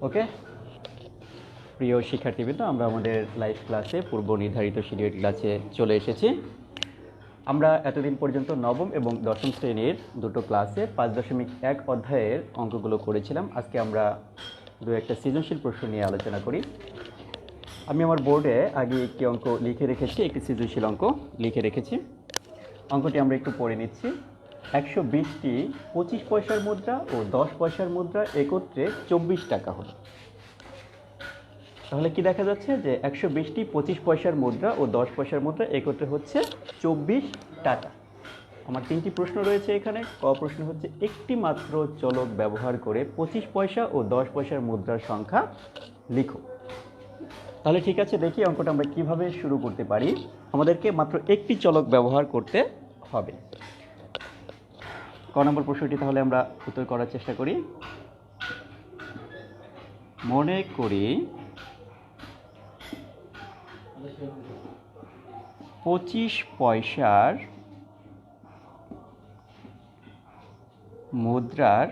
ওকে, প্রিয় শিক্ষার্থীবৃন্দ, আমরা আমাদের লাইভ ক্লাসে পূর্ব নির্ধারিত শিডিউল ক্লাসে চলে এসেছি। আমরা এতদিন পর্যন্ত নবম এবং দশম শ্রেণীর দুটো ক্লাসে 5.1 অধ্যায়ের অঙ্কগুলো করেছিলাম। আজকে আমরা দু একটা সৃজনশীল প্রশ্ন নিয়ে আলোচনা করি। আমি আমার বোর্ডে আগে একটি অঙ্ক লিখে রেখেছি, একটি সৃজনশীল অঙ্ক লিখে রেখেছি। অঙ্কটি আমরা একটু পড়ে নিচ্ছি। 120টি 25 পয়সার মুদ্রা ও 10 পয়সার মুদ্রা একত্রে 24 টাকা হলো। তাহলে কি দেখা যাচ্ছে যে 120টি 25 পয়সার মুদ্রা ও 10 পয়সার মুদ্রা একত্রে হচ্ছে 24 টাকা। আমার তিনটি প্রশ্ন রয়েছে এখানে। ক প্রশ্ন হচ্ছে একটি মাত্র চলক ব্যবহার করে 25 পয়সা ও 10 পয়সার মুদ্রার সংখ্যা লিখো। তাহলে ঠিক আছে, দেখি অঙ্কটা আমরা কিভাবে শুরু করতে পারি। আমাদেরকে মাত্র একটি চলক ব্যবহার করতে হবে। ক নম্বর প্রশ্নটি তাহলে আমরা উত্তর করার চেষ্টা করি। মনে করি 25 পয়সার মুদ্রার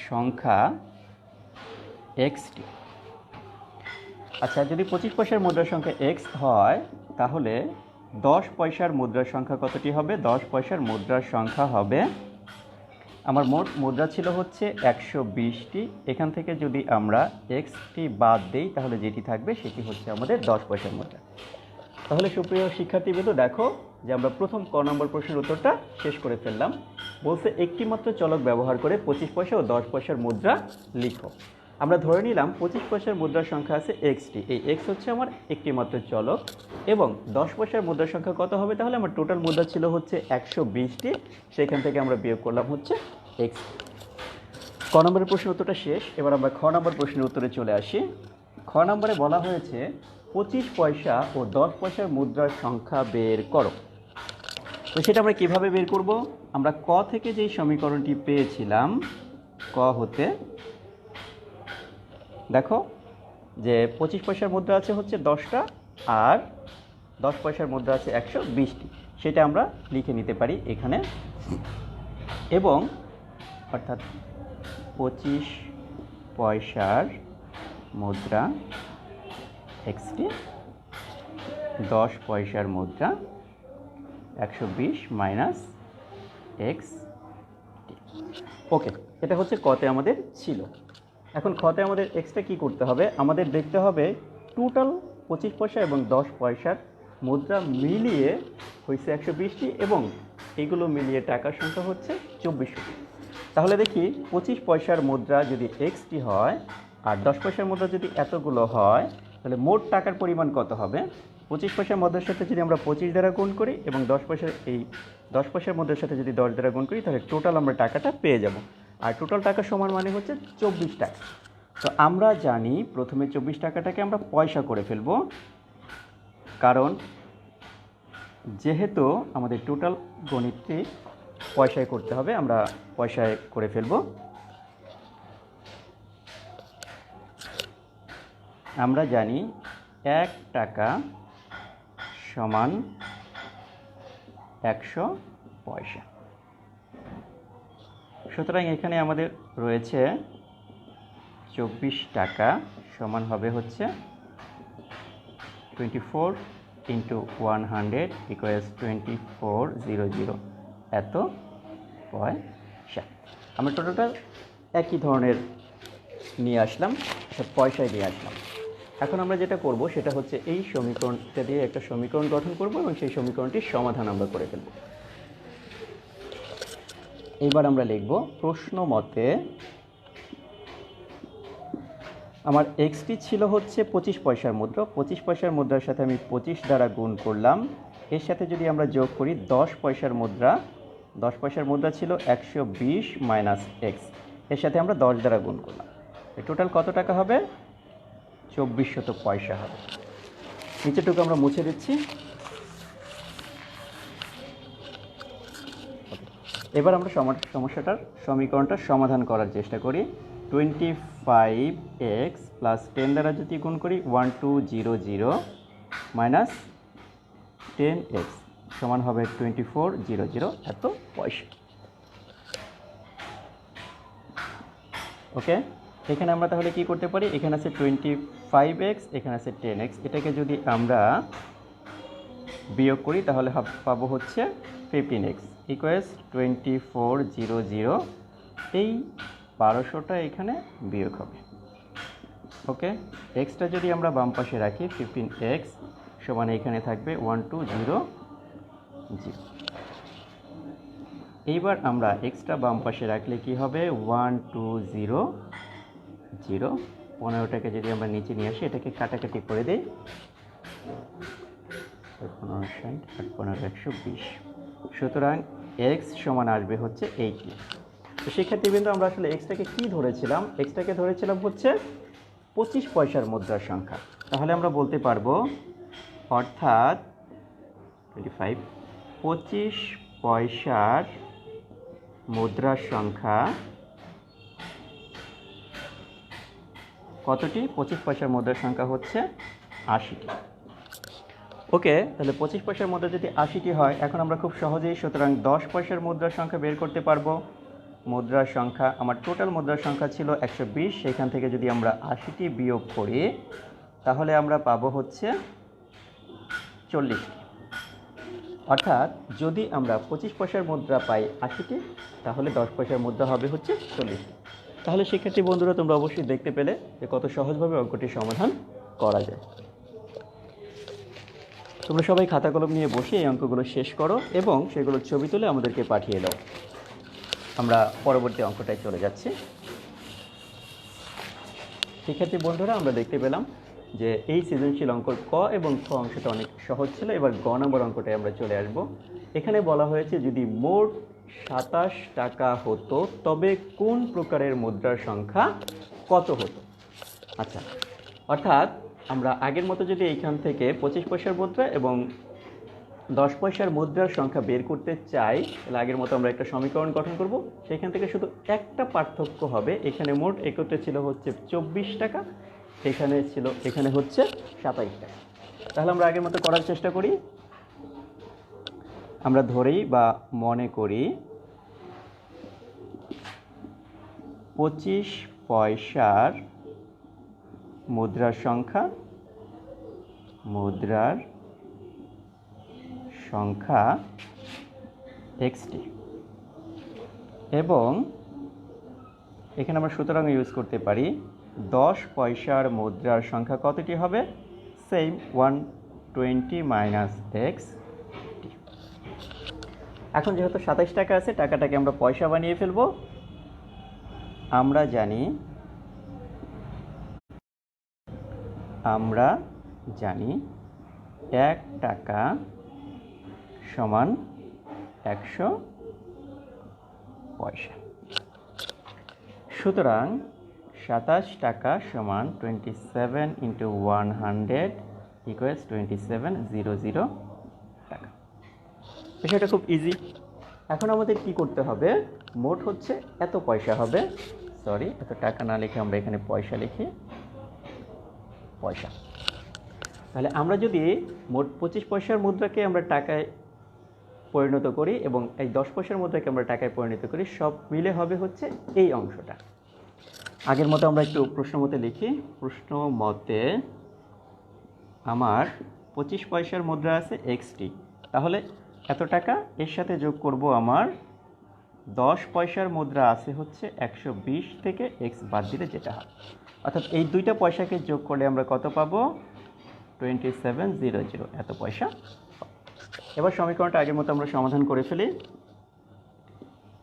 সংখ্যা এক্সটি। আচ্ছা, যদি 25 পয়সার মুদ্রার সংখ্যা এক্স হয়, তাহলে 10 পয়সার মুদ্রার সংখ্যা কতটি হবে? 10 পয়সার মুদ্রার সংখ্যা হবে, আমার মোট মুদ্রা ছিল হচ্ছে 120টি। এখান থেকে যদি আমরা এক্সটি বাদ দিই, তাহলে যেটি থাকবে সেটি হচ্ছে আমাদের 10 পয়সার মুদ্রা। তাহলে সুপ্রিয় শিক্ষার্থীবৃন্দ, দেখো যে আমরা প্রথম ক নম্বর প্রশ্নের উত্তরটা শেষ করে ফেললাম। বলছে একটি মাত্র চলক ব্যবহার করে 25 পয়সা ও 10 পয়সার মুদ্রা লিখো। আমরা ধরে নিলাম 25 পয়সার মুদ্রার সংখ্যা আছে এক্সটি। এই এক্স হচ্ছে আমার একটি মাত্র চলক, এবং 10 পয়সার মুদ্রার সংখ্যা কত হবে? তাহলে আমার টোটাল মুদ্রা ছিল হচ্ছে 120টি, সেখান থেকে আমরা বিয়োগ করলাম হচ্ছে এক্স। ক নম্বরের প্রশ্নের উত্তরটা শেষ। এবার আমরা খ নম্বর প্রশ্নের উত্তরে চলে আসি। খ নম্বরে বলা হয়েছে 25 পয়সা ও 10 পয়সার মুদ্রার সংখ্যা বের করো। তো সেটা আমরা কিভাবে বের করব? আমরা ক থেকে যেই সমীকরণটি পেয়েছিলাম, ক হতে দেখো যে 25 পয়সার মুদ্রা আছে হচ্ছে 10টা, আর 10 পয়সার মুদ্রা আছে 120টি। সেটা আমরা লিখে নিতে পারি এখানে। এবং অর্থাৎ 25 পয়সার মুদ্রা এক্সটি, 10 পয়সার মুদ্রা 120 মাইনাস এক্স। ওকে, এটা হচ্ছে কতে আমাদের ছিল। এখন খতে আমাদের এক্সট্রা কী করতে হবে? আমাদের দেখতে হবে টোটাল 25 পয়সা এবং 10 পয়সার মুদ্রা মিলিয়ে হয়েছে 120টি, এবং এগুলো মিলিয়ে টাকার সংখ্যা হচ্ছে 2400। তাহলে দেখি 25 পয়সার মুদ্রা যদি এক্সটি হয় আর 10 পয়সার মুদ্রা যদি এতগুলো হয়, তাহলে মোট টাকার পরিমাণ কত হবে? 25 পয়সার মুদ্রার সাথে যদি আমরা 25 দ্বারা গুণ করি এবং 10 পয়সার মুদ্রার সাথে যদি 10 দ্বারা গুণ করি, তাহলে টোটাল আমরা টাকাটা পেয়ে যাব। আর টোটাল টাকা সমান মানে হচ্ছে 24 টাকা। তো আমরা জানি প্রথমে 24 টাকাটাকে আমরা পয়সা করে ফেলব, কারণ যেহেতু আমাদের টোটাল গণিতটি পয়সায় করতে হবে, আমরা পয়সায় করে ফেলব। আমরা জানি 1 টাকা সমান 100 পয়সা। সুতরাং এখানে আমাদের রয়েছে 24 টাকা সমান হবে হচ্ছে 24 ইন্টু 100 ইকুয়ালস 2400 এত পয়সা। আমরা টোটালটা একই ধরনের নিয়ে আসলাম, পয়সায় নিয়ে আসলাম। এখন আমরা যেটা করব সেটা হচ্ছে এই সমীকরণটা দিয়ে একটা সমীকরণ গঠন করব, এবং সেই সমীকরণটির সমাধান আমরা করে ফেলব। এবার আমরা লিখব প্রশ্ন মতে আমার এক্সটি ছিল হচ্ছে 25 পয়সার মুদ্রা। 25 পয়সার মুদ্রার সাথে আমি 25 দ্বারা গুণ করলাম। এর সাথে যদি আমরা যোগ করি 10 পয়সার মুদ্রা, 10 পয়সার মুদ্রা ছিল 120 মাইনাস এক্স, এর সাথে আমরা 10 দ্বারা গুণ করলাম। টোটাল কত টাকা হবে? 2400 পয়সা হবে। নিচেটুকু আমরা মুছে দিচ্ছি। এবার আমরা সমীকরণটার সমাধান করার চেষ্টা করি। 25x প্লাস 10 দ্বারা যদি গুণ করি 1200 মাইনাস 10x সমান হবে 2400 এত পয়সা। ওকে, এখানে আমরা তাহলে কি করতে পারি, এখানে আছে 25x, এখানে আছে 10x, এটাকে যদি আমরা বিয়োগ করি তাহলে পাবো হচ্ছে 15x ইকুয়ালস 2400। এই 1200টা এখানে বিয়োগ হবে। ওকে, এক্সটা যদি আমরা বাম পাশে রাখি 15x সমান এখানে থাকবে 1200। এইবার আমরা এক্সটা বাম পাশে রাখলে কি হবে 1200। 15টাকে যদি আমরা নিচে নিয়ে আসি, এটাকে কাটাকাটি করে দিই, 1560 আর 15 120। সুতরাং এক্স সমান আসবে হচ্ছে 80। তো শিক্ষার্থীবৃন্দ, আমরা আসলে এক্সটাকে কি ধরেছিলাম, এক্সটাকে ধরেছিলাম হচ্ছে 25 পয়সার মুদ্রার সংখ্যা। তাহলে আমরা বলতে পারবো অর্থাৎ 25 পয়সার মুদ্রার সংখ্যা কতটি? 25 পয়সার মুদ্রার সংখ্যা হচ্ছে 80টি। ওকে, তাহলে 25 পয়সার মুদ্রা যদি 80টি হয়, এখন আমরা খুব সহজেই সুতরাং 10 পয়সার মুদ্রার সংখ্যা বের করতে পারবো। মুদ্রার সংখ্যা, আমার টোটাল মুদ্রার সংখ্যা ছিল 120, সেখান থেকে যদি আমরা 80টি বিয়োগ করি তাহলে আমরা পাবো হচ্ছে 40টি। অর্থাৎ যদি আমরা 25 পয়সার মুদ্রা পাই 80টি, তাহলে 10 পয়সার মুদ্রা হবে হচ্ছে 40টি। তাহলে শিক্ষার্থী বন্ধুরা, তোমরা অবশ্যই দেখতে পেলে যে কত সহজভাবে অঙ্কটির সমাধান করা যায়। তোমরা সবাই খাতা কলম নিয়ে বসে এই অঙ্কগুলো শেষ করো এবং সেগুলোর ছবি তুলে আমাদেরকে পাঠিয়ে দাও। আমরা পরবর্তী অঙ্কটায় চলে যাচ্ছি। শিক্ষার্থী বন্ধুরা, আমরা দেখতে পেলাম যে এই সৃজনশীল অঙ্কর ক এবং খ অংশটা অনেক সহজ ছিল। এবার গ নম্বর অঙ্কটায় আমরা চলে আসব। এখানে বলা হয়েছে যদি মোট 27 টাকা হতো তবে কোন প্রকারের মুদ্রার সংখ্যা কত হতো। আচ্ছা, অর্থাৎ আমরা আগের মতো যদি এইখান থেকে 25 পয়সার মুদ্রা এবং 10 পয়সার মুদ্রার সংখ্যা বের করতে চাই, তাহলে আগের মতো আমরা একটা সমীকরণ গঠন করব। সেখান থেকে শুধু একটা পার্থক্য হবে, এখানে মোট একত্রে ছিল হচ্ছে 24 টাকা, এখানে হচ্ছে 27 টাকা। তাহলে আমরা আগের মতো করার চেষ্টা করি। আমরা ধরেই বা মনে করি 25 পয়সার মুদ্রার সংখ্যা xটি, এবং এখানে আমরা সুতরাং ইউজ করতে পারি 10 পয়সার মুদ্রার সংখ্যা কতটি হবে, সেম 120 মাইনাস এক্স। এখন যেহেতু 27 টাকা আছে, টাকাটাকে আমরা পয়সা বানিয়ে ফেলব। আমরা জানি 1 টাকা সমান 100 পয়সা। সুতরাং 27 টাকা সমান 27 ইন্টু 100 ইকুয়ালস 2700 টাকা। বিষয়টা খুব ইজি। এখন আমাদের কি করতে হবে, মোট হচ্ছে এত পয়সা হবে, সরি এত টাকা না লিখে আমরা এখানে পয়সা লিখি, পয়সা। তাহলে আমরা যদি মোট 25 পয়সার মুদ্রাকে আমরা টাকায় পরিণত করি এবং এই 10 পয়সার মুদ্রাকে আমরা টাকায় পরিণত করি, সব মিলে হবে হচ্ছে এই অংশটা। আগের মতো আমরা একটু প্রশ্ন মতে লিখি। প্রশ্ন মতে আমার 25 পয়সার মুদ্রা আছে এক্সটি, তাহলে এত টাকা, এর সাথে যোগ করব আমার 10 পয়সার মুদ্রা আছে হচ্ছে 120 থেকে এক্স বাদ দিলে যেটা হয়, অর্থাৎ এই দুইটা পয়সাকে যোগ করলে আমরা কত পাবো, 2700, এত পয়সা। এবার সমীকরণটা আগের মতো আমরা সমাধান করে ফেলি।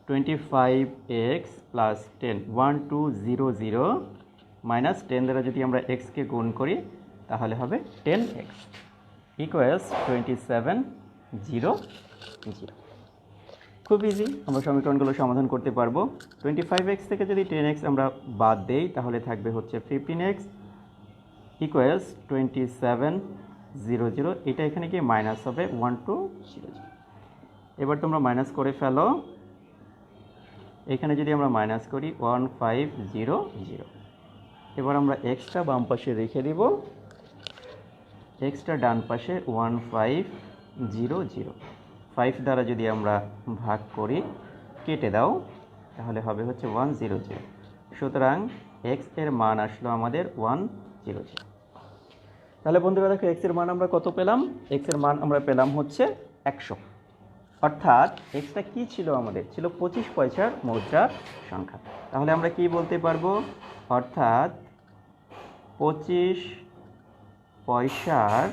25x প্লাস 10, 1200 মাইনাস 10 দ্বারা যদি আমরা এক্সকে গুণ করি তাহলে হবে 10x ইকুয়ালস 2700। খুব ইজি, আমরা সমীকরণগুলো সমাধান করতে পারবো। 25x থেকে যদি 10x আমরা বাদ দেই তাহলে থাকবে হচ্ছে 15x ইকুয়ালস 2700। এটা এখানে কি মাইনাস হবে 1200। এবার তোমরা মাইনাস করে ফেলো। এখানে যদি আমরা মাইনাস করি 1500। এবার আমরা এক্সটা বাম পাশে রেখে দিব, এক্সটা ডান পাশে 1500। 5 দ্বারা যদি আমরা ভাগ করি, কেটে দাও, তাহলে হবে হচ্ছে 100। সুতরাং এক্স এর মান আসলো আমাদের 100। তাহলে বন্ধুরা দেখো এক্স এর মান আমরা কত পেলাম? এক্স এর মান আমরা পেলাম হচ্ছে 100। অর্থাৎ এক্সটা কি ছিল আমাদের? ছিল 25 পয়সার মুদ্রার সংখ্যা। তাহলে আমরা কি বলতে পারবো? অর্থাৎ 25 পয়সার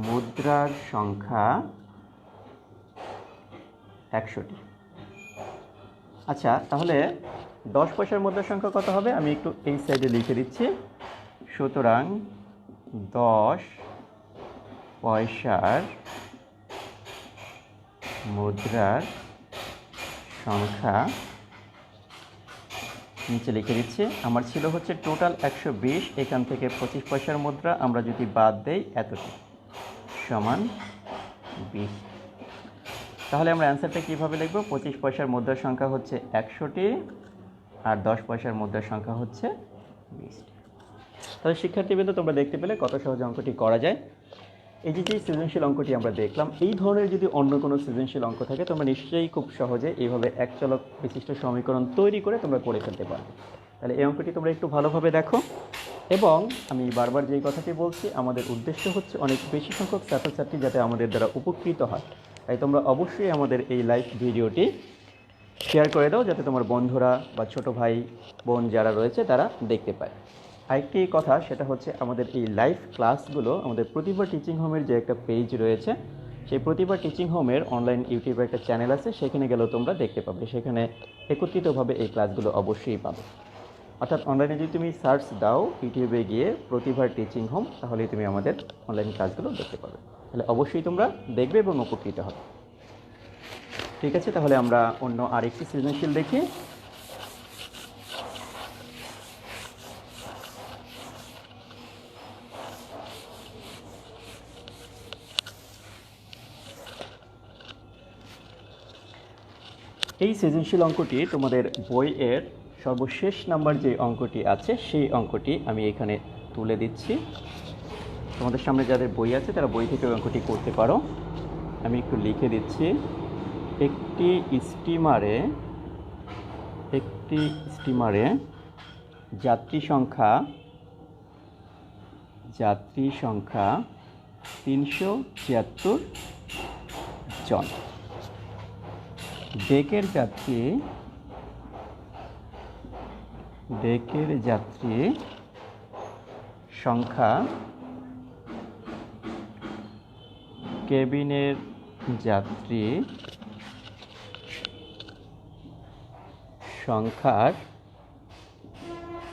মুদ্রার সংখ্যা 100টি। আচ্ছা, তাহলে 10 পয়সার মুদ্রার সংখ্যা কত হবে? আমি একটু এই সাইডে লিখে দিচ্ছি। সুতরাং 10 পয়সার মুদ্রার সংখ্যা নিচে লিখে দিচ্ছি। আমার ছিল হচ্ছে টোটাল 120, এখান থেকে 25 পয়সার মুদ্রা আমরা যদি বাদ দেই এতটি সমান 20। তাহলে আমরা অ্যান্সারটা কীভাবে লিখব? 25 পয়সার মুদ্রার সংখ্যা হচ্ছে 100টি আর 10 পয়সার মুদ্রার সংখ্যা হচ্ছে 20টি। তাহলে শিক্ষার্থীবৃন্দ, তোমরা দেখতে পেলে কত সহজে অঙ্কটি করা যায়। এই যে সৃজনশীল অঙ্কটি আমরা দেখলাম, এই ধরনের যদি অন্য কোনো সৃজনশীল অঙ্ক থাকে তোমরা নিশ্চয়ই খুব সহজে এইভাবে এক চলক বিশিষ্ট সমীকরণ তৈরি করে তোমরা করে ফেলতে পারবে। তাহলে এই অঙ্কটি তোমরা একটু ভালোভাবে দেখো। এবং আমি বারবার যেই কথাটি বলছি, আমাদের উদ্দেশ্য হচ্ছে অনেক বেশি সংখ্যক ছাত্রছাত্রী যাতে আমাদের দ্বারা উপকৃত হয়। তাই তোমরা অবশ্যই আমাদের এই লাইভ ভিডিওটি শেয়ার করে দাও, যাতে তোমার বন্ধুরা বা ছোট ভাই বোন যারা রয়েছে তারা দেখতে পায়। আরেকটি কথা, সেটা হচ্ছে আমাদের এই লাইভ ক্লাসগুলো আমাদের প্রতিভা টিচিং হোমের যে একটা পেজ রয়েছে, সেই প্রতিভা টিচিং হোমের অনলাইন ইউটিউবে একটা চ্যানেল আছে, সেখানে গেলেও তোমরা দেখতে পাবে। সেখানে একত্রিতভাবে এই ক্লাসগুলো অবশ্যই পাবে। অর্থাৎ অনলাইনে যদি তুমি সার্চ দাও ইউটিউবে গিয়ে প্রতিভা টিচিং হোম, তাহলেই তুমি আমাদের অনলাইন ক্লাসগুলো দেখতে পাবে। তাহলে অবশ্যই তোমরা দেখবে এবং উপকৃত হবে। ঠিক আছে, তাহলে আমরা অন্য আরেকটি সৃজনশীল দেখি। এই সৃজনশীল অঙ্কটি তোমাদের বইয়ের সর্বশেষ নাম্বার যে অঙ্কটি আছে, সেই অঙ্কটি আমি এখানে তুলে দিচ্ছি। তোমাদের সামনে যাদের বই আছে তারা বই থেকে অঙ্কটি করতে পারো। আমি একটু লিখে দিচ্ছি। একটি স্টিমারে যাত্রী সংখ্যা 376 জন। ডেকের যাত্রী সংখ্যা কেবিনের যাত্রী সংখ্যার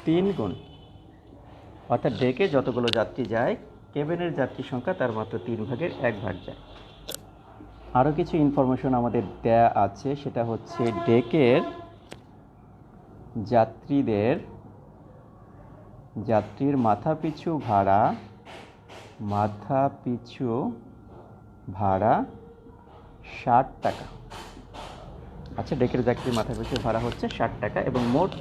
3 গুণ। অর্থাৎ ডেকে যতগুলো যাত্রী যায়, কেবিনের যাত্রী সংখ্যা তার মাত্র 3 ভাগের 1 ভাগ যায়। আরও কিছু ইনফরমেশন আমাদের দেয়া আছে, সেটা হচ্ছে ডেকের যাত্রীর মাথাপিছু ভাড়া 60 টাকা। আচ্ছা, ডেকের যাত্রীর মাথাপিছু ভাড়া হচ্ছে 60 টাকা এবং মোট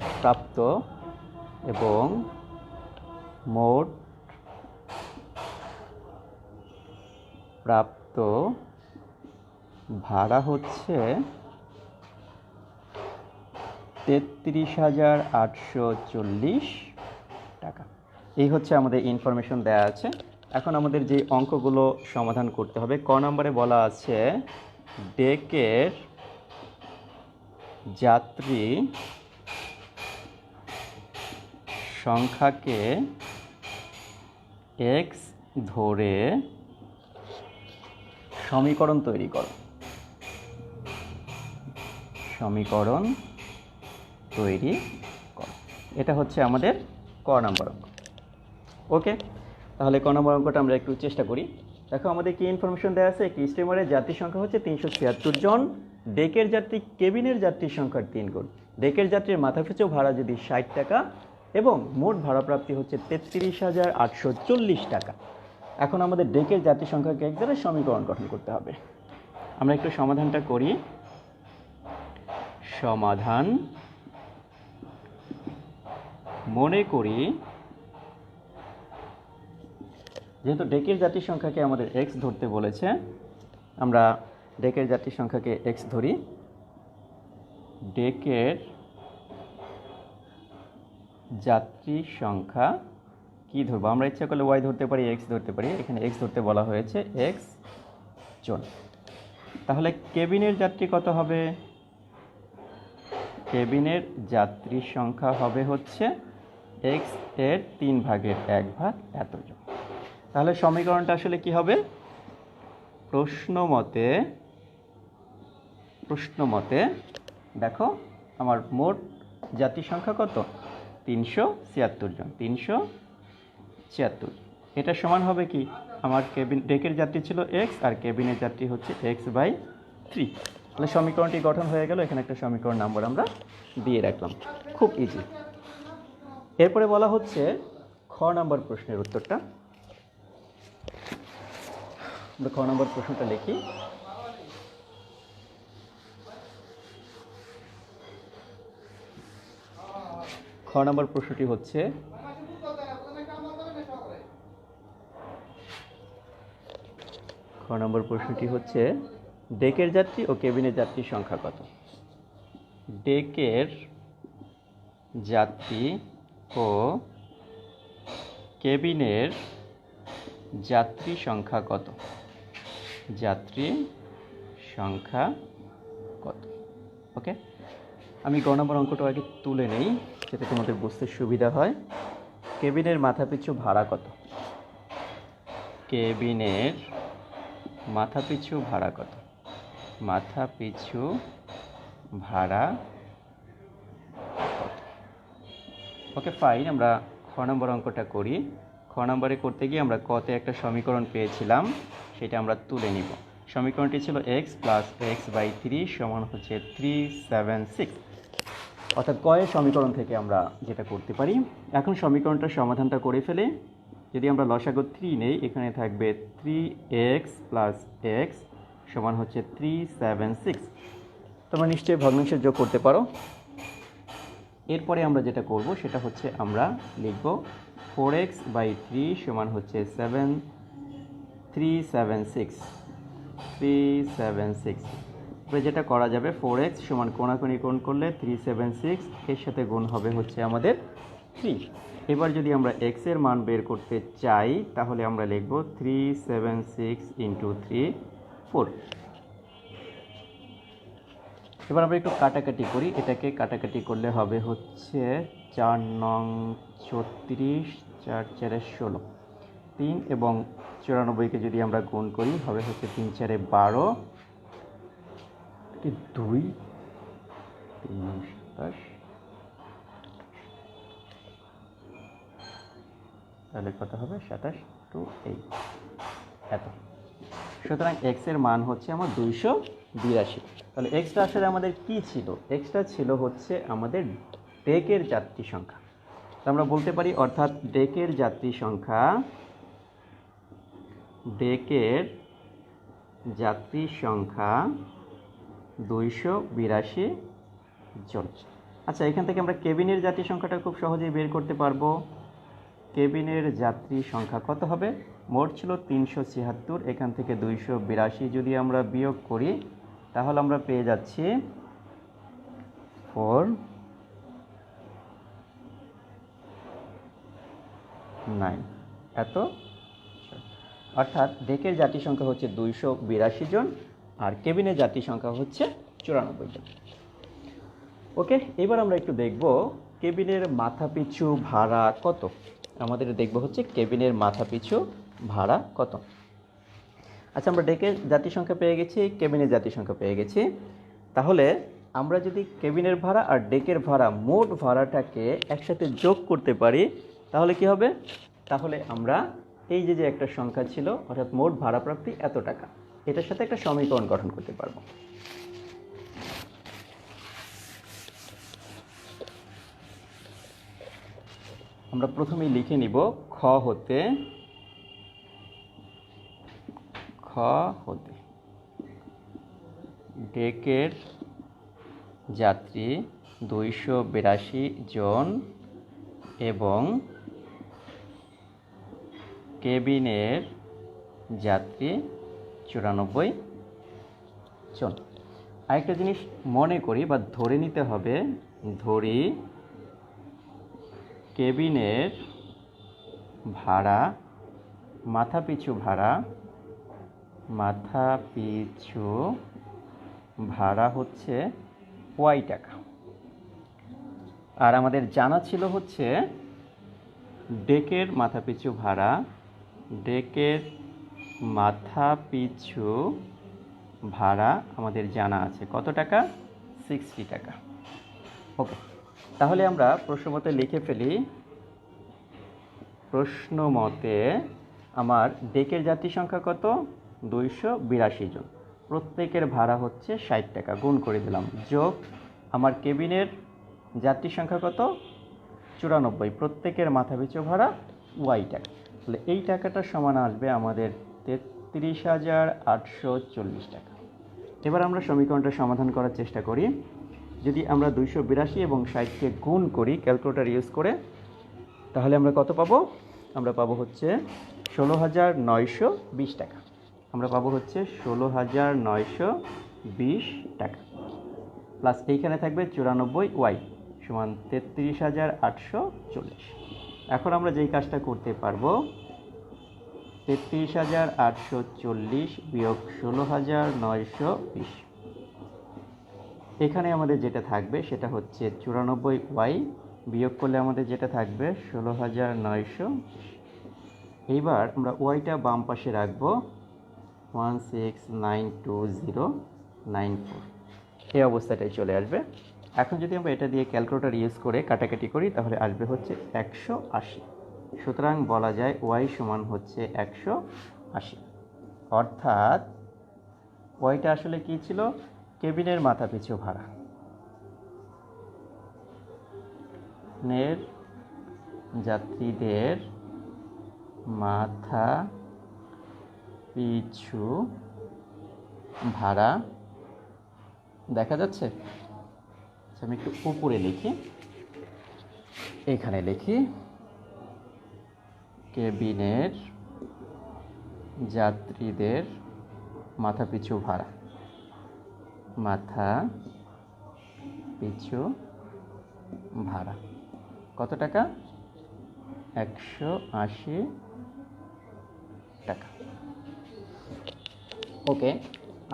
প্রাপ্ত ভাড়া হচ্ছে 33,840 টাকা। এই হচ্ছে আমাদের ইনফরমেশন দেয়া আছে। এখন আমাদের যে অঙ্কগুলো সমাধান করতে হবে, ক নম্বরে বলা আছে ডেকের যাত্রী সংখ্যাকে এক্স ধরে সমীকরণ তৈরি করো। এটা হচ্ছে আমাদের ক নম্বর অঙ্ক। ওকে, তাহলে ক নম্বর অঙ্কটা আমরা একটু চেষ্টা করি। দেখো আমাদের কি ইনফরমেশন দেওয়া আছে। একটি স্টিমারের যাত্রী সংখ্যা হচ্ছে 376 জন। ডেকের যাত্রী কেবিনের যাত্রীর সংখ্যার 3 গুণ। ডেকের যাত্রীর মাথাপিছু ভাড়া যদি 60 টাকা এবং মোট ভাড়া প্রাপ্তি হচ্ছে 33,840 টাকা। এখন আমাদের ডেকের যাত্রী সংখ্যাকে এক ধরনের সমীকরণ গঠন করতে হবে। আমরা একটু সমাধানটা করি। সমাধান মনে করি, যেহেতু ডেকের যাত্রী সংখ্যাকে আমাদের এক্স ধরতে বলেছে, আমরা ডেকের যাত্রী সংখ্যাকে এক্স ধরি। ডেকের যাত্রী সংখ্যা কি ধরবো? আমরা ইচ্ছা করলে ওয়াই ধরতে পারি, এক্স ধরতে পারি। এখানে এক্স ধরতে বলা হয়েছে, এক্স জন। তাহলে কেবিনের যাত্রী কত হবে? কেবিনের যাত্রীর সংখ্যা হবে হচ্ছে এক্স এর 3/1 এতজন। তাহলে সমীকরণটা আসলে কি হবে? প্রশ্ন মতে দেখো আমার মোট যাত্রী সংখ্যা কত? 376 জন। 376 এটা সমান হবে কি? আমার ডেকের যাত্রী ছিল এক্স আর কেবিনের যাত্রী হচ্ছে x/3। তাহলে সমীকরণটি গঠন হয়ে গেল। এখানে একটা সমীকরণ নাম্বার আমরা দিয়ে রাখলাম, খুব ইজি। এরপরে বলা হচ্ছে খ নাম্বার প্রশ্নের উত্তরটা। আমরা খ নাম্বার প্রশ্নটা লিখি। খ নাম্বার প্রশ্নটি হচ্ছে, ডেকের যাত্রী ও কেবিনের যাত্রীর সংখ্যা কত? ডেকের যাত্রী ও কেবিনের যাত্রী সংখ্যা কত? যাত্রী সংখ্যা কত? ওকে, আমি গ নম্বর অঙ্কটা আগে তুলে নেই যাতে তোমাদের বুঝতে সুবিধা হয়। কেবিনের মাথাপিছু ভাড়া কত? কেবিনের মাথাপিছু ভাড়া কত? মাথাপিছু ভাড়া কত? ওকে ফাইন, আমরা খ নম্বর অঙ্কটা করি। খ নম্বরে করতে গিয়ে আমরা কতে একটা সমীকরণ পেয়েছিলাম, সেটা আমরা তুলে নিব। সমীকরণটি ছিল এক্স প্লাস x/3 সমান হচ্ছে 376, অর্থাৎ কয়ের সমীকরণ থেকে আমরা যেটা করতে পারি। এখন সমীকরণটার সমাধানটা করে ফেলে। যদি আমরা লসাগু 3 নেই, এখানে থাকবে 3x প্লাস x সমান হচ্ছে 376। তোমরা নিশ্চয়ই ভগ্নাংশের যোগ করতে পারো। এরপরে আমরা যেটা করব সেটা হচ্ছে আমরা লিখব 4x/3 সমান হচ্ছে 376। এবার যেটা করা যাবে, 4x সমান কোণাকুণি কোণ করলে 376, এর সাথে গুণ হবে হচ্ছে আমাদের 3। এবার যদি আমরা x এর মান বের করতে চাই তাহলে আমরা লিখব 376 × 3 4। এবার আমরা একটু কাটাকাটি করি। এটাকে কাটাকাটি করলে হবে হচ্ছে 4 নং 34, 4 4 16, 3 এবং 94কে যদি আমরা গুণ করি হবে হচ্ছে 3 4 12, 2 3 27, তাহলে কত হবে? 27 2 8 এত। সুতরাং এক্স এর মান হচ্ছে আমার 282। তাহলে এক্সটা আসলে আমাদের কি ছিল? এক্সটা ছিল হচ্ছে আমাদের ডেকের যাত্রী সংখ্যা। আমরা বলতে পারি অর্থাৎ ডেকের যাত্রী সংখ্যা 282 জন। আচ্ছা, এখান থেকে আমরা কেবিনের যাত্রী সংখ্যাটা খুব সহজেই বের করতে পারবো। কেবিনের যাত্রী সংখ্যা কত হবে? মোট ছিল 376, এখান থেকে 282 যদি আমরা বিয়োগ করি তাহলে আমরা পেয়ে যাচ্ছি 49 এত। অর্থাৎ ডেকের যাত্রী সংখ্যা হচ্ছে 282 জন আর কেবিনের যাত্রী সংখ্যা হচ্ছে 94 জন। ওকে, এবার আমরা একটু দেখব কেবিনের মাথাপিছু ভাড়া কত। আমাদের দেখব হচ্ছে কেবিনের মাথাপিছু ভাড়া কত। আচ্ছা, আমরা ডেকের যাত্রী সংখ্যা পেয়ে গেছি, কেবিনের যাত্রী সংখ্যা পেয়ে গেছি। তাহলে আমরা যদি কেবিনের ভাড়া আর ডেকের ভাড়া মোট ভাড়াটাকে একসাথে যোগ করতে পারি তাহলে কি হবে? তাহলে আমরা এই যে একটা সংখ্যা ছিল অর্থাৎ মোট ভাড়া প্রাপ্তি এত টাকা, এটার সাথে একটা সমীকরণ গঠন করতে পারবো। আমরা প্রথমেই লিখে নিব খ হতে ডেকের যাত্রী 282 জন এবং কেবিনের যাত্রী 94 জন। আরেকটা জিনিস মনে করি বা ধরে নিতে হবে, ধরি কেবিনের ভাড়া মাথাপিছু ভাড়া হচ্ছে ওয়াই টাকা। আর আমাদের জানা ছিল হচ্ছে ডেকের মাথাপিছু ভাড়া আমাদের জানা আছে কত টাকা, 60 টাকা। ওকে, তাহলে আমরা প্রশ্নমতে লিখে ফেলি। প্রশ্নমতে আমার ডেকের যাত্রী সংখ্যা কত, 282 জন, প্রত্যেকের ভাড়া হচ্ছে 60 টাকা, গুণ করে দিলাম, যোগ আমার কেবিনের যাত্রী সংখ্যা কত, 94, প্রত্যেকের মাথাপিছু ভাড়া ওয়াই টাকা। তাহলে এই টাকাটা সমান আসবে আমাদের 33,840 টাকা। এবার আমরা সমীকরণটা সমাধান করার চেষ্টা করি। যদি আমরা 282 এবং 60কে গুণ করি ক্যালকুলেটর ইউজ করে, তাহলে আমরা কত পাবো, আমরা পাবো হচ্ছে 16,920 টাকা। আমরা পাবো হচ্ছে 16,920 টাকা, প্লাস এইখানে থাকবে 94 ওয়াই সমান 33,840। এখন আমরা যেই কাজটা করতে পারবো, 33,840 বিয়োগ 16,920, এখানে আমাদের যেটা থাকবে সেটা হচ্ছে 94 ওয়াই, বিয়োগ করলে আমাদের যেটা থাকবে 16,920। এইবার আমরা ওয়াইটা বাম পাশে রাখবো, 16,920,94, এই অবস্থাটাই চলে আসবে। এখন যদি আমরা এটা দিয়ে ক্যালকুলেটর ইউজ করে কাটাকাটি করি, তাহলে আসবে হচ্ছে 180। সুতরাং বলা যায় ওয়াই সমান হচ্ছে 180, অর্থাৎ ওয়াইটা আসলে কি ছিল, কেবিনের মাথাপিছু ভাড়া, যাত্রীদের মাথা পিছু ভাড়া দেখা যাচ্ছে। আমি একটু উপরে লিখি, এখানে লিখি কেবিনের যাত্রীদের মাথাপিছু ভাড়া কত টাকা, 180 টাকা। ওকে,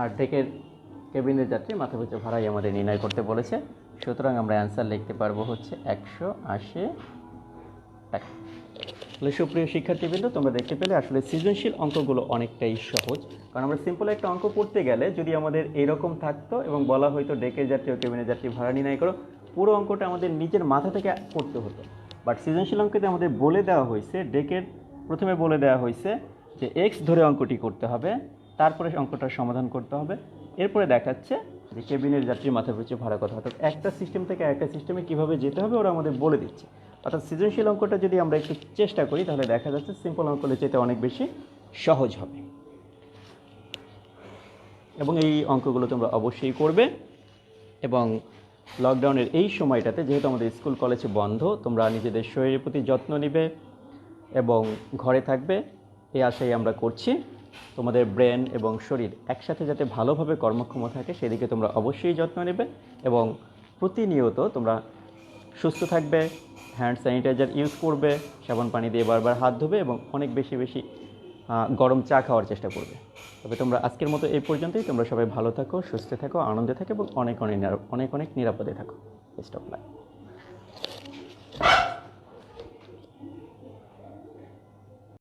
আর ডেকের কেবিনের যাত্রী মাথাপিছু ভাড়াই আমাদের নির্ণয় করতে বলেছে। সুতরাং আমরা অ্যান্সার লিখতে পারবো হচ্ছে 180 টাকা। তাহলে সুপ্রিয় শিক্ষার্থীবৃন্দ, তোমরা দেখতে পেলে আসলে সৃজনশীল অঙ্কগুলো অনেকটাই সহজ। কারণ আমরা সিম্পল একটা অঙ্ক করতে গেলে যদি আমাদের এরকম থাকতো এবং বলা হয়তো ডেকের যাত্রী ও কেবিনের যাত্রী ভাড়া নির্ণয় করো, পুরো অঙ্কটা আমাদের নিজের মাথা থেকে করতে হতো। বাট সৃজনশীল অঙ্কতে আমাদের বলে দেওয়া হয়েছে, ডেকের প্রথমে বলে দেওয়া হয়েছে যে এক্স ধরে অঙ্কটি করতে হবে, তারপরে অঙ্কটার সমাধান করতে হবে, এরপরে দেখাচ্ছে যে কেবিনের যাত্রী মাথাপিছু ভাড়া কথা। অর্থাৎ একটা সিস্টেম থেকে একটা সিস্টেমে কীভাবে যেতে হবে ওরা আমাদের বলে দিচ্ছে। অর্থাৎ সৃজনশীল অঙ্কটা যদি আমরা একটু চেষ্টা করি, তাহলে দেখা যাচ্ছে সিম্পল অঙ্কগুলো যেতে অনেক বেশি সহজ হবে। এবং এই অঙ্কগুলো তোমরা অবশ্যই করবে। এবং লকডাউনের এই সময়টাতে যেহেতু আমাদের স্কুল কলেজ বন্ধ, তোমরা নিজেদের শরীরের প্রতি যত্ন নিবে এবং ঘরে থাকবে, এই আশাই আমরা করছি। তোমাদের ব্রেন এবং শরীর একসাথে যাতে ভালোভাবে কর্মক্ষম থাকে সেদিকে তোমরা অবশ্যই যত্ন নেবে এবং প্রতিনিয়ত তোমরা সুস্থ থাকবে, হ্যান্ড স্যানিটাইজার ইউজ করবে, সাবান পানি দিয়ে বারবার হাত ধোবে এবং অনেক বেশি বেশি গরম চা খাওয়ার চেষ্টা করবে। তবে তোমরা আজকের মতো এই পর্যন্তই। তোমরা সবাই ভালো থাকো, সুস্থ থাকো, আনন্দে থাকো এবং অনেক অনেক নিরাপদে থাকো। Best of luck.